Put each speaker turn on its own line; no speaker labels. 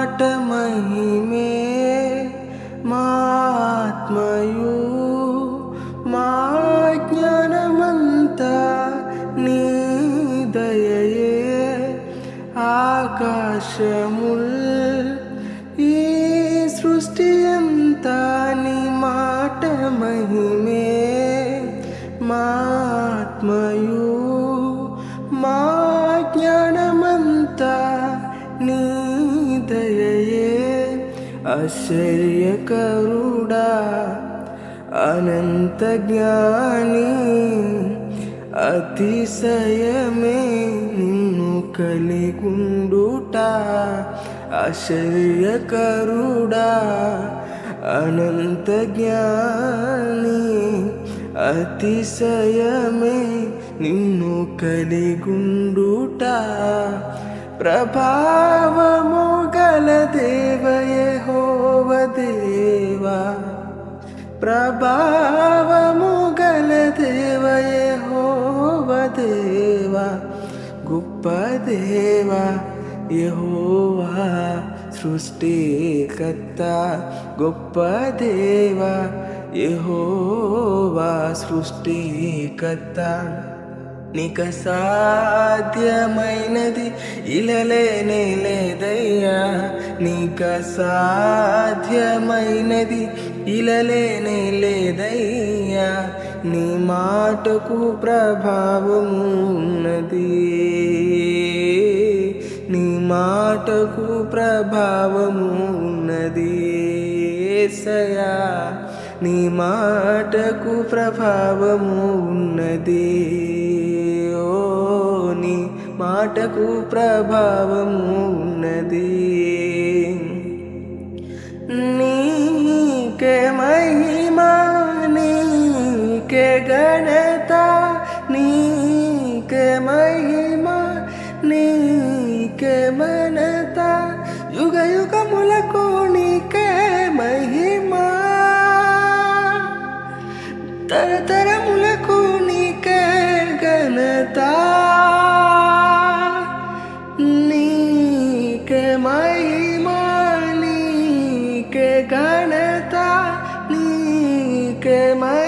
మాట మహిమే మాత్మయు మా జ్ఞానమంతా నీ దయయే ఆకాశముల్ ఈ సృష్టి అంతా నీ మాట మహిమే మాత్మయు మా జ్ఞానమంతా నీ దయయే ఆశ్చర్యకరుడా అనంత జ్ఞాని అతిశయమే నిన్ను కలిగుండుట ఆశ్చర్యకరుడా అనంత జ్ఞాని అతిశయమే నిన్ను కలిగుండుట ప్రభావము గల దేవ యెహోవా దేవా ప్రభావము గల దేవ యెహోవా దేవా గొప్ప దేవా యెహోవా సృష్టికర్త గొప్ప దేవా యెహోవా సృష్టికర్త నీకు సాధ్యమైనది ఇలలేనే లేదయ్యా నీకు సాధ్యమైనది ఇలలేనే లేదయ్యా నీ మాటకు ప్రభావము ఉన్నది నీ మాటకు ప్రభావము ఉన్నది యేసయ్యా నీ మాటకు ప్రభావము ఉన్నది ఓ నీ మాటకు ప్రభావము ఉన్నది నీకే మహిమా నీకే ఘనత నీకే మహిమా నీకే ఘనత యుగ యుగములకు నీకే మహిమా తరతరములకు నీకే ఘనత నీకే మహిమా నీకే ఘనత నీకే మహిమా